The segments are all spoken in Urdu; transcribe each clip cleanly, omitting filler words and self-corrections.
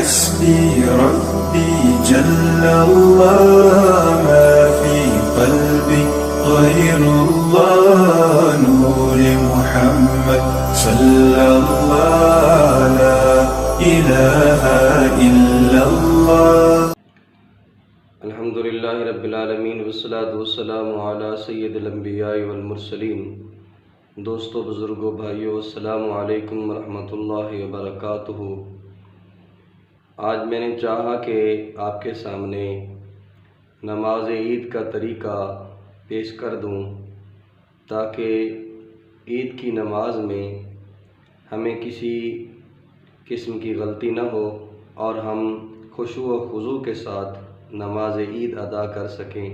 حسبي ربي جل الله ما في قلبي غير الله نور محمد صلى الله لا إله إلا الله. الحمد للہ رب العالمین والصلاة والسلام علی سید الانبیاء والمرسلین. دوستو، بزرگوں، بھائیو، السلام علیکم ورحمۃ اللہ وبرکاتہ. آج میں نے چاہا کہ آپ کے سامنے نماز عید کا طریقہ پیش کر دوں تاکہ عید کی نماز میں ہمیں کسی قسم کی غلطی نہ ہو اور ہم خشوع و خضوع کے ساتھ نماز عید ادا کر سکیں.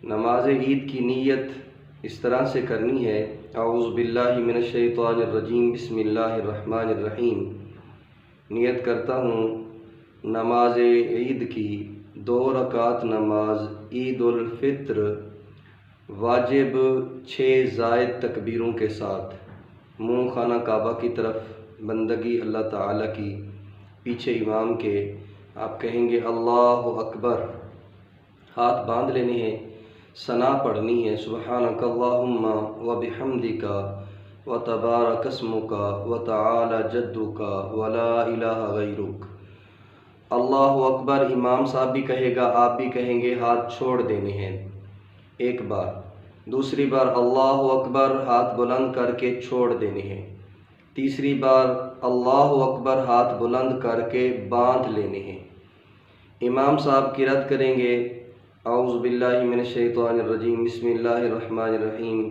نماز عید کی نیت اس طرح سے کرنی ہے: اعوذ باللہ من الشیطان الرجیم، بسم اللہ الرحمن الرحیم. نیت کرتا ہوں نماز عید کی 2 رکعت نماز عید الفطر واجب 6 زائد تکبیروں کے ساتھ، منہ خانہ کعبہ کی طرف، بندگی اللہ تعالیٰ کی، پیچھے امام کے. آپ کہیں گے اللہ اکبر، ہاتھ باندھ لینے ہیں، ثنا پڑھنی ہے: سبحانک اللہم وبحمدک وتبارک اسمک وتعالی جدک ولا الہ غیرک. اللہ اکبر امام صاحب بھی کہے گا، آپ بھی کہیں گے، ہاتھ چھوڑ دینے ہیں ایک بار. دوسری بار اللہ اکبر ہاتھ بلند کر کے چھوڑ دینے ہیں. تیسری بار اللہ اکبر ہاتھ بلند کر کے باندھ لینے ہیں. امام صاحب قرأت کریں گے اعوذ باللہ من الشیطان الرجیم، بسم اللہ الرحمن الرحیم،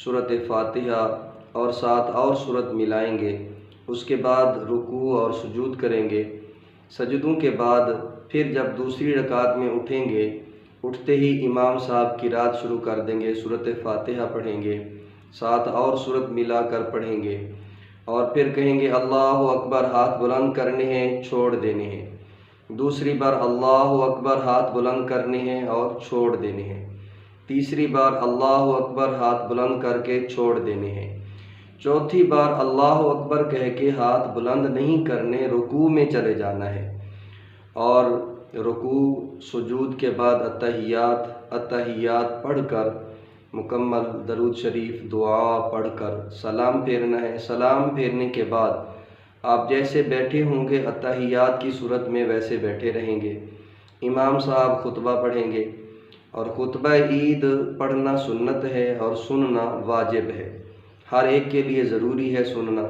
سورۃ فاتحہ اور ساتھ اور سورت ملائیں گے. اس کے بعد رکوع اور سجود کریں گے. سجدوں کے بعد پھر جب دوسری رکعت میں اٹھیں گے، اٹھتے ہی امام صاحب قرأت شروع کر دیں گے، سورۃ فاتحہ پڑھیں گے، ساتھ اور سورت ملا کر پڑھیں گے، اور پھر کہیں گے اللہ اکبر، ہاتھ بلند کرنے ہیں، چھوڑ دینے ہیں. دوسری بار اللہ اکبر ہاتھ بلند کرنے ہیں اور چھوڑ دینے ہیں. تیسری بار اللہ اکبر ہاتھ بلند کر کے چھوڑ دینے ہیں. چوتھی بار اللہ اکبر کہہ کے ہاتھ بلند نہیں کرنے، رکوع میں چلے جانا ہے، اور رکوع سجود کے بعد اتحیات پڑھ کر مکمل درود شریف دعا پڑھ کر سلام پھیرنا ہے. سلام پھیرنے کے بعد آپ جیسے بیٹھے ہوں گے اتحیات کی صورت میں ویسے بیٹھے رہیں گے. امام صاحب خطبہ پڑھیں گے، اور خطبہ عید پڑھنا سنت ہے اور سننا واجب ہے. ہر ایک کے لیے ضروری ہے سننا.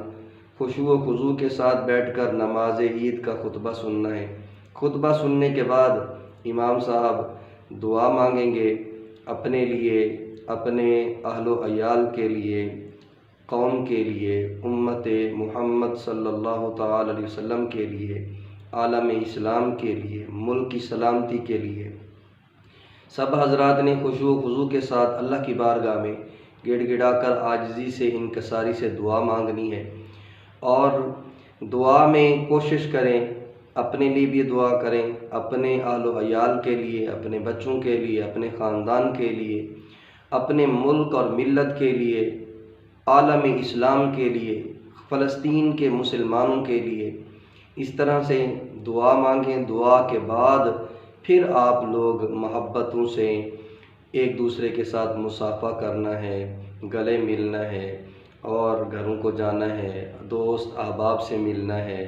خشوع و خضوع کے ساتھ بیٹھ کر نماز عید کا خطبہ سننا ہے. خطبہ سننے کے بعد امام صاحب دعا مانگیں گے اپنے لیے، اپنے اہل و عیال کے لیے، قوم کے لیے، امت محمد صلی اللہ تعالی علیہ وسلم کے لیے، عالم اسلام کے لیے، ملک کی سلامتی کے لیے. سب حضرات نے خشوع و خضوع کے ساتھ اللہ کی بارگاہ میں گڑ گڑا کر عاجزی سے، انکساری سے دعا مانگنی ہے. اور دعا میں کوشش کریں، اپنے لیے بھی دعا کریں، اپنے اہل و عیال کے لیے، اپنے بچوں کے لیے، اپنے خاندان کے لیے، اپنے ملک اور ملت کے لیے، عالم اسلام کے لیے، فلسطین کے مسلمانوں کے لیے. اس طرح سے دعا مانگیں. دعا کے بعد پھر آپ لوگ محبتوں سے ایک دوسرے کے ساتھ مصافحہ کرنا ہے، گلے ملنا ہے، اور گھروں کو جانا ہے، دوست احباب سے ملنا ہے،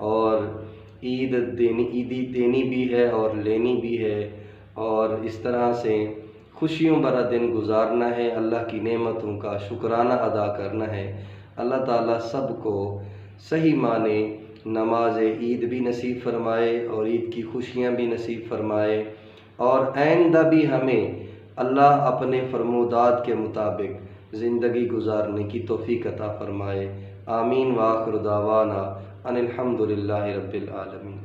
اور عیدی دینی بھی ہے اور لینی بھی ہے، اور اس طرح سے خوشیوں بھرا دن گزارنا ہے. اللہ کی نعمتوں کا شکرانہ ادا کرنا ہے. اللہ تعالیٰ سب کو صحیح معنی نماز عید بھی نصیب فرمائے اور عید کی خوشیاں بھی نصیب فرمائے، اور آئندہ بھی ہمیں اللہ اپنے فرمودات کے مطابق زندگی گزارنے کی توفیق عطا فرمائے. آمین. وآخر دعوانا ان الحمد للہ رب العالمین.